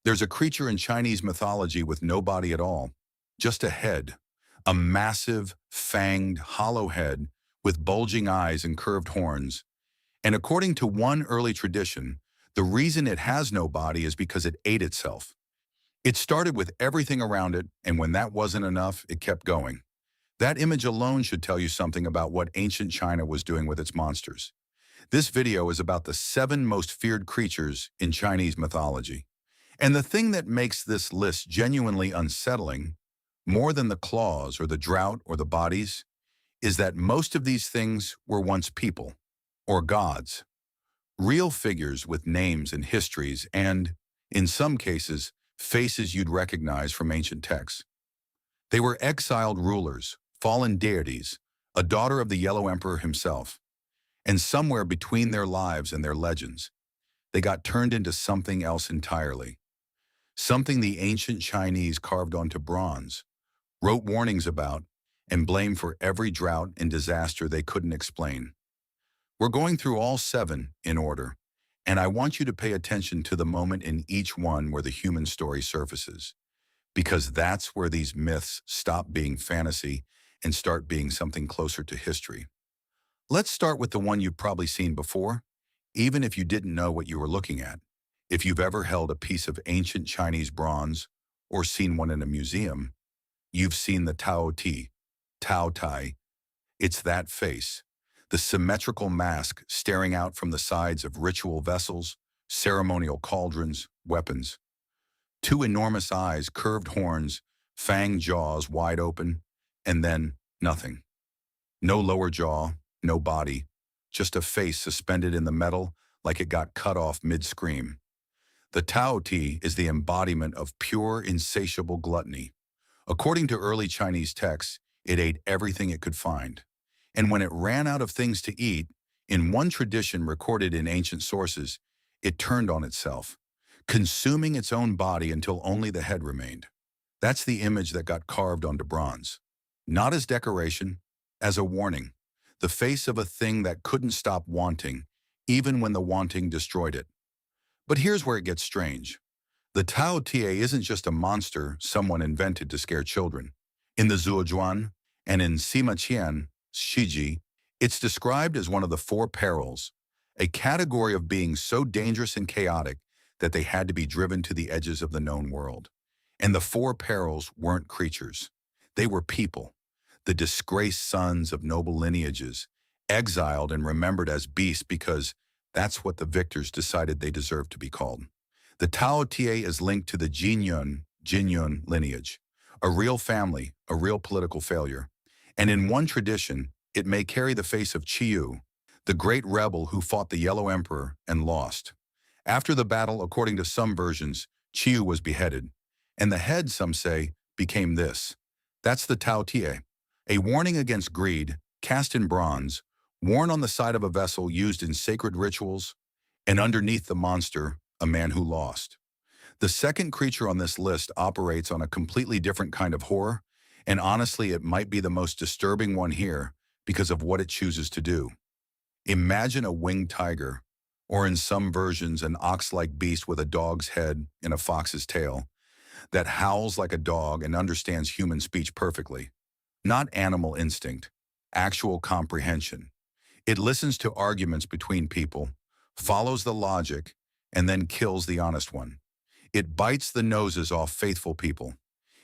There's a creature in Chinese mythology with no body at all, just a head, a massive, fanged, hollow head with bulging eyes and curved horns. And according to one early tradition, the reason it has no body is because it ate itself. It started with everything around it, and when that wasn't enough, it kept going. That image alone should tell you something about what ancient China was doing with its monsters. This video is about the 7 most feared creatures in Chinese mythology. And the thing that makes this list genuinely unsettling, more than the claws or the drought or the bodies, is that most of these things were once people, or gods, real figures with names and histories and, in some cases, faces you'd recognize from ancient texts. They were exiled rulers, fallen deities, a daughter of the Yellow Emperor himself, and somewhere between their lives and their legends, they got turned into something else entirely. Something the ancient Chinese carved onto bronze, wrote warnings about, and blamed for every drought and disaster they couldn't explain. We're going through all 7 in order, and I want you to pay attention to the moment in each one where the human story surfaces, because that's where these myths stop being fantasy and start being something closer to history. Let's start with the one you've probably seen before, even if you didn't know what you were looking at. If you've ever held a piece of ancient Chinese bronze or seen one in a museum, you've seen the Taotie, Taotie. It's that face, the symmetrical mask staring out from the sides of ritual vessels, ceremonial cauldrons, weapons. 2 enormous eyes, curved horns, fanged jaws wide open, and then nothing. No lower jaw, no body, just a face suspended in the metal like it got cut off mid-scream. The Taotie is the embodiment of pure, insatiable gluttony. According to early Chinese texts, it ate everything it could find. And when it ran out of things to eat, in one tradition recorded in ancient sources, it turned on itself, consuming its own body until only the head remained. That's the image that got carved onto bronze. Not as decoration, as a warning. The face of a thing that couldn't stop wanting, even when the wanting destroyed it. But here's where it gets strange. The Taotie isn't just a monster someone invented to scare children. In the Zhuozhuan and in Sima Qian, Shiji, it's described as one of the 4 perils, a category of beings so dangerous and chaotic that they had to be driven to the edges of the known world. And the 4 perils weren't creatures. They were people, the disgraced sons of noble lineages, exiled and remembered as beasts because that's what the victors decided they deserved to be called. The Taotie is linked to the Jinyun lineage, a real family, a real political failure. And in one tradition, it may carry the face of Qiyu, the great rebel who fought the Yellow Emperor and lost. After the battle, according to some versions, Qiyu was beheaded, and the head, some say, became this. That's the Taotie, a warning against greed, cast in bronze, worn on the side of a vessel used in sacred rituals, and underneath the monster, a man who lost. The second creature on this list operates on a completely different kind of horror, and honestly, it might be the most disturbing one here because of what it chooses to do. Imagine a winged tiger, or in some versions, an ox-like beast with a dog's head and a fox's tail, that howls like a dog and understands human speech perfectly. Not animal instinct, actual comprehension. It listens to arguments between people, follows the logic, and then kills the honest one. It bites the noses off faithful people.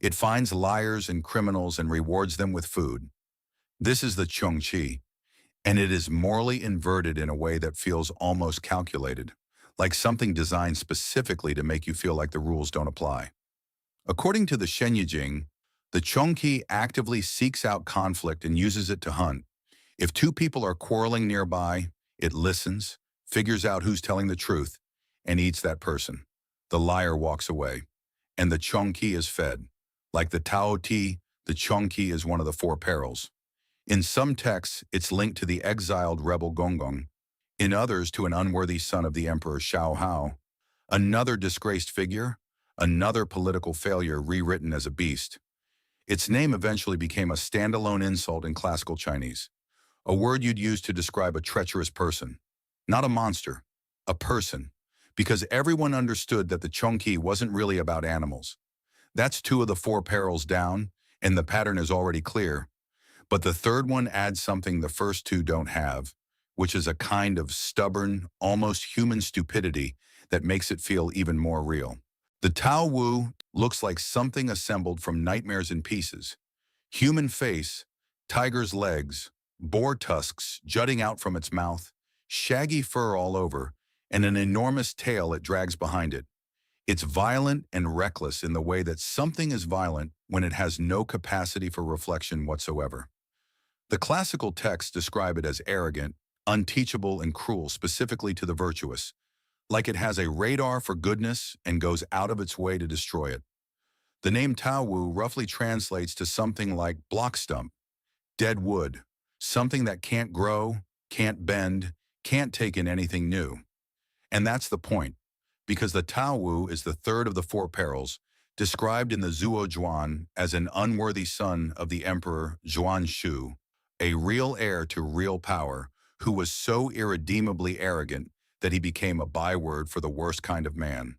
It finds liars and criminals and rewards them with food. This is the Qiongqi, and it is morally inverted in a way that feels almost calculated, like something designed specifically to make you feel like the rules don't apply. According to the Shenyijing, the Qiongqi actively seeks out conflict and uses it to hunt. If 2 people are quarreling nearby, it listens, figures out who's telling the truth, and eats that person. The liar walks away, and the Qiongqi is fed. Like the Taotie, the Qiongqi is one of the 4 perils. In some texts, it's linked to the exiled rebel Gonggong. In others, to an unworthy son of the Emperor Xiao Hao. Another disgraced figure, another political failure rewritten as a beast. Its name eventually became a standalone insult in classical Chinese. A word you'd use to describe a treacherous person. Not a monster, a person. because everyone understood that the Qiongqi wasn't really about animals. That's two of the four perils down, and the pattern is already clear. But the third one adds something the first two don't have, which is a kind of stubborn, almost human stupidity that makes it feel even more real. The Taowu looks like something assembled from nightmares in pieces. Human face, tiger's legs, boar tusks jutting out from its mouth, shaggy fur all over, and an enormous tail it drags behind it. It's violent and reckless in the way that something is violent when it has no capacity for reflection whatsoever. The classical texts describe it as arrogant, unteachable, and cruel, specifically to the virtuous, like it has a radar for goodness and goes out of its way to destroy it. The name Taowu roughly translates to something like block stump, dead wood, something that can't grow, can't bend, can't take in anything new. And that's the point, because the Taowu is the third of the four perils, described in the Zhuo as an unworthy son of the emperor Shu, a real heir to real power, who was so irredeemably arrogant that he became a byword for the worst kind of man.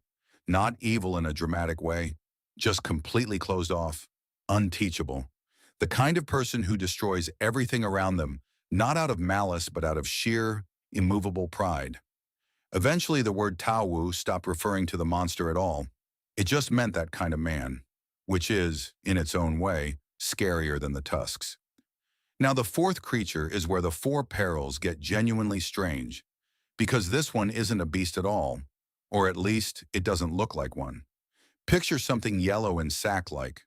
Not evil in a dramatic way, just completely closed off, unteachable. The kind of person who destroys everything around them, not out of malice but out of sheer, immovable pride. Eventually, the word Taowu stopped referring to the monster at all. It just meant that kind of man, which is, in its own way, scarier than the tusks. Now, the fourth creature is where the four perils get genuinely strange, because this one isn't a beast at all, or at least it doesn't look like one. Picture something yellow and sack-like,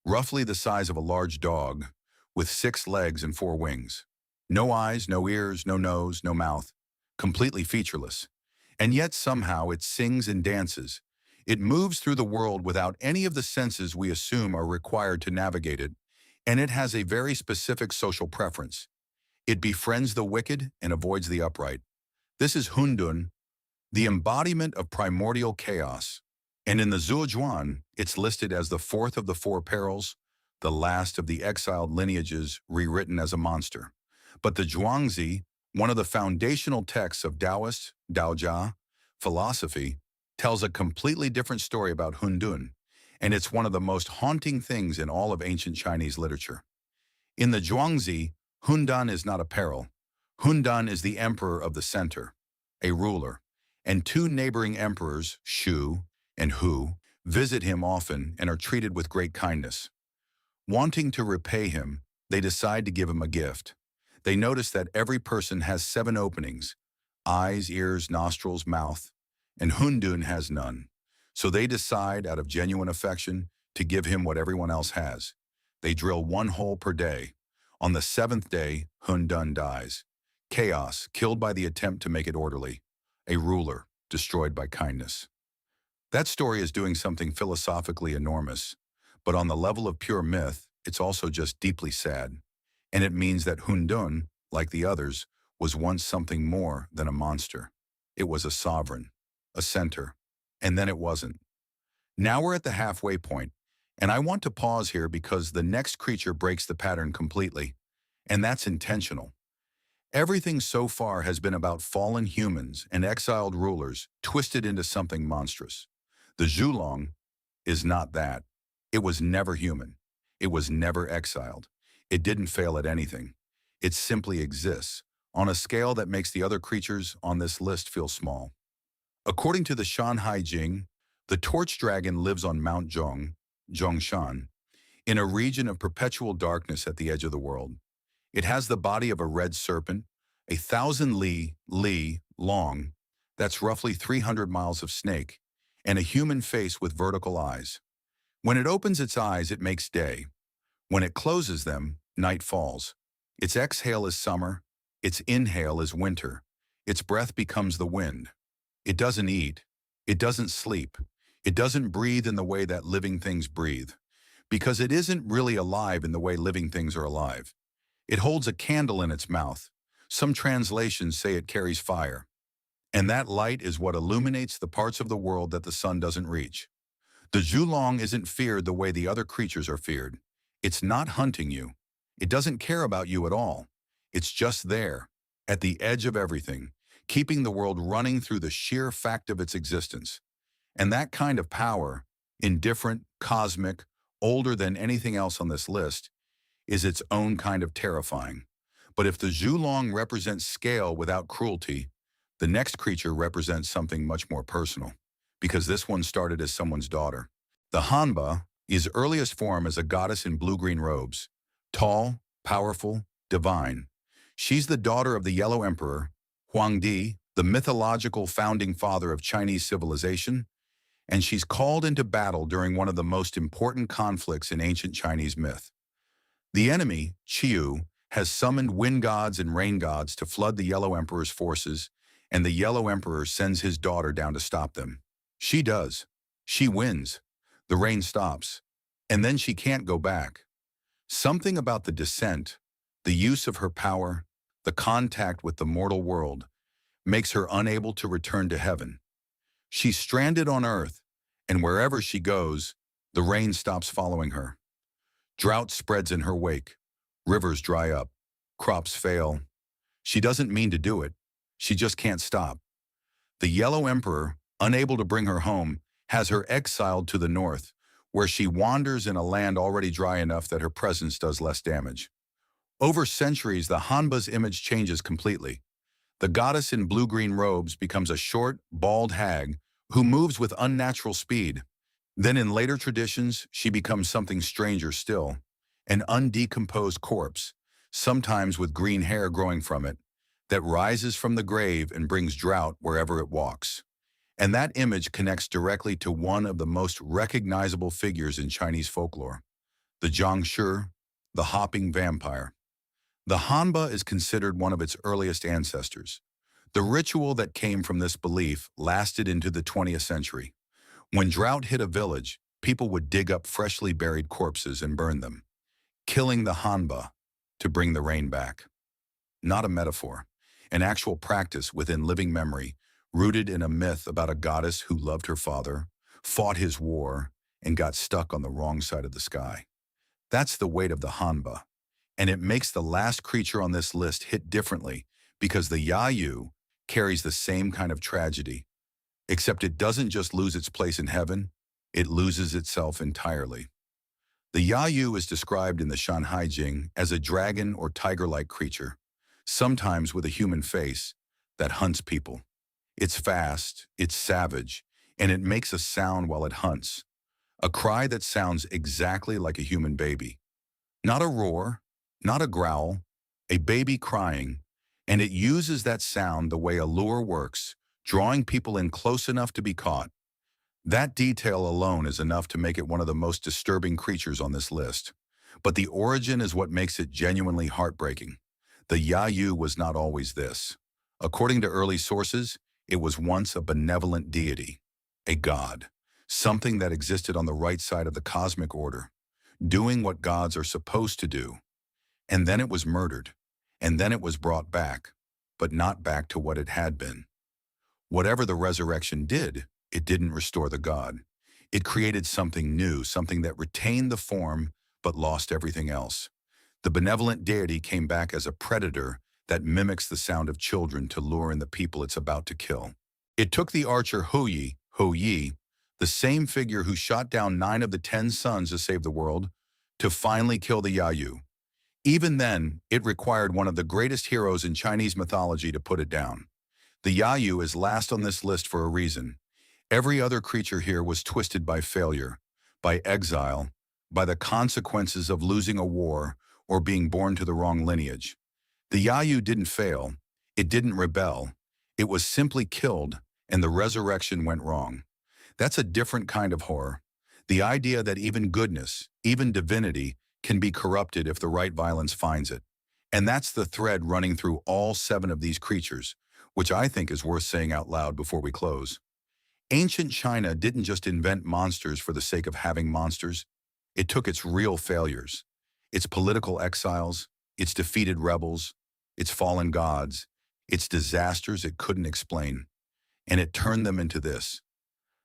roughly the size of a large dog, with 6 legs and 4 wings. No eyes, no ears, no nose, no mouth, completely featureless. And yet somehow it sings and dances. It moves through the world without any of the senses we assume are required to navigate it, and it has a very specific social preference. It befriends the wicked and avoids the upright. This is Hundun, the embodiment of primordial chaos. And in the Zhuo, it's listed as the fourth of the four perils, the last of the exiled lineages rewritten as a monster. But the Zhuangzi, one of the foundational texts of Taoist, Daojia, philosophy, tells a completely different story about Hundun, and it's one of the most haunting things in all of ancient Chinese literature. In the Zhuangzi, Hundun is not a peril. Hundun is the emperor of the center, a ruler, and 2 neighboring emperors, Shu and Hu, visit him often and are treated with great kindness. Wanting to repay him, they decide to give him a gift. They notice that every person has 7 openings, eyes, ears, nostrils, mouth, and Hundun has none. So they decide, out of genuine affection, to give him what everyone else has. They drill 1 hole per day. On the 7th day, Hundun dies. Chaos, killed by the attempt to make it orderly. A ruler, destroyed by kindness. That story is doing something philosophically enormous, but on the level of pure myth, it's also just deeply sad. And it means that Hundun, like the others, was once something more than a monster. It was a sovereign, a center, and then it wasn't. Now we're at the halfway point, and I want to pause here because the next creature breaks the pattern completely, and that's intentional. Everything so far has been about fallen humans and exiled rulers twisted into something monstrous. The Zhulong is not that. It was never human. It was never exiled. It didn't fail at anything. It simply exists, on a scale that makes the other creatures on this list feel small. According to the Shanhai Jing, the torch dragon lives on Mount Zhongshan, in a region of perpetual darkness at the edge of the world. It has the body of a red serpent, 1,000 li long, that's roughly 300 miles of snake, and a human face with vertical eyes. When it opens its eyes, it makes day. When it closes them, night falls. Its exhale is summer, its inhale is winter. Its breath becomes the wind. It doesn't eat. It doesn't sleep. It doesn't breathe in the way that living things breathe, because it isn't really alive in the way living things are alive. It holds a candle in its mouth. Some translations say it carries fire. And that light is what illuminates the parts of the world that the sun doesn't reach. The Zhulong isn't feared the way the other creatures are feared. It's not hunting you. It doesn't care about you at all. It's just there, at the edge of everything, keeping the world running through the sheer fact of its existence. And that kind of power, indifferent, cosmic, older than anything else on this list, is its own kind of terrifying. But if the Zhulong represents scale without cruelty, the next creature represents something much more personal, because this one started as someone's daughter. The Hanba is earliest form as a goddess in blue-green robes, tall, powerful, divine. She's the daughter of the Yellow Emperor, Huangdi, the mythological founding father of Chinese civilization, and she's called into battle during one of the most important conflicts in ancient Chinese myth. The enemy, Qiu, has summoned wind gods and rain gods to flood the Yellow Emperor's forces, and the Yellow Emperor sends his daughter down to stop them. She does. She wins. The rain stops. And then she can't go back. Something about the descent, the use of her power, the contact with the mortal world, makes her unable to return to heaven. She's stranded on earth, and wherever she goes, the rain stops following her. Drought spreads in her wake. Rivers dry up. Crops fail. She doesn't mean to do it. She just can't stop. The Yellow Emperor, unable to bring her home, has her exiled to the north, where she wanders in a land already dry enough that her presence does less damage. Over centuries, the Hanba's image changes completely. The goddess in blue-green robes becomes a short, bald hag who moves with unnatural speed. Then in later traditions, she becomes something stranger still, an undecomposed corpse, sometimes with green hair growing from it, that rises from the grave and brings drought wherever it walks. And that image connects directly to one of the most recognizable figures in Chinese folklore, the Qiongqi, the hopping vampire. The Hanba is considered one of its earliest ancestors. The ritual that came from this belief lasted into the 20th century. When drought hit a village, people would dig up freshly buried corpses and burn them, killing the Hanba to bring the rain back. Not a metaphor, an actual practice within living memory, rooted in a myth about a goddess who loved her father, fought his war, and got stuck on the wrong side of the sky. That's the weight of the Hanba, and it makes the last creature on this list hit differently because the Yayu carries the same kind of tragedy, except it doesn't just lose its place in heaven, it loses itself entirely. The Yayu is described in the Shanhai Jing as a dragon or tiger-like creature, sometimes with a human face, that hunts people. It's fast, it's savage, and it makes a sound while it hunts. A cry that sounds exactly like a human baby. Not a roar, not a growl, a baby crying, and it uses that sound the way a lure works, drawing people in close enough to be caught. That detail alone is enough to make it one of the most disturbing creatures on this list. But the origin is what makes it genuinely heartbreaking. The Yayu was not always this. According to early sources, it was once a benevolent deity, a god, something that existed on the right side of the cosmic order, doing what gods are supposed to do. And then it was murdered, and then it was brought back, but not back to what it had been. Whatever the resurrection did, it didn't restore the god. It created something new, something that retained the form but lost everything else. The benevolent deity came back as a predator that mimics the sound of children to lure in the people it's about to kill. It took the archer Yi, the same figure who shot down 9 of the 10 sons to save the world, to finally kill the Yayu. Even then, it required one of the greatest heroes in Chinese mythology to put it down. The Yayu is last on this list for a reason. Every other creature here was twisted by failure, by exile, by the consequences of losing a war or being born to the wrong lineage. The Yayu didn't fail, it didn't rebel, it was simply killed, and the resurrection went wrong. That's a different kind of horror. The idea that even goodness, even divinity, can be corrupted if the right violence finds it. And that's the thread running through all 7 of these creatures, which I think is worth saying out loud before we close. Ancient China didn't just invent monsters for the sake of having monsters. It took its real failures, its political exiles, its defeated rebels, its fallen gods, its disasters it couldn't explain, and it turned them into this.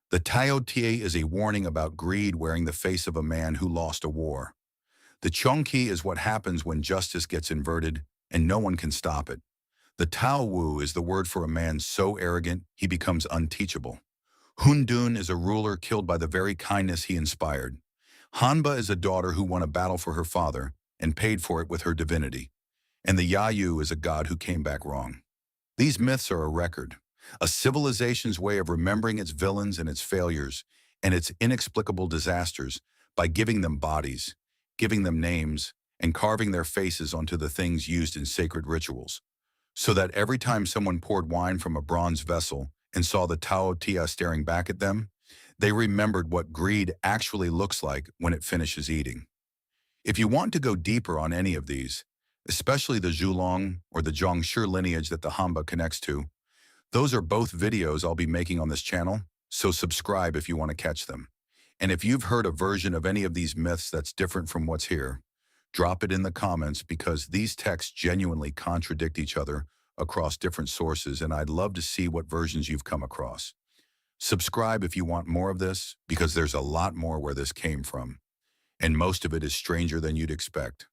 The Taotie is a warning about greed wearing the face of a man who lost a war. The Qiongqi is what happens when justice gets inverted and no one can stop it. The Taowu is the word for a man so arrogant he becomes unteachable. Hundun is a ruler killed by the very kindness he inspired. Hanba is a daughter who won a battle for her father and paid for it with her divinity. And the Yayu is a god who came back wrong. These myths are a record, a civilization's way of remembering its villains and its failures and its inexplicable disasters by giving them bodies, giving them names, and carving their faces onto the things used in sacred rituals. So that every time someone poured wine from a bronze vessel and saw the Taotie staring back at them, they remembered what greed actually looks like when it finishes eating. If you want to go deeper on any of these, especially the Zhulong or the Qiongqi lineage that the Hanba connects to, those are both videos I'll be making on this channel, so subscribe if you want to catch them. And if you've heard a version of any of these myths that's different from what's here, drop it in the comments because these texts genuinely contradict each other across different sources, and I'd love to see what versions you've come across. Subscribe if you want more of this, because there's a lot more where this came from, and most of it is stranger than you'd expect.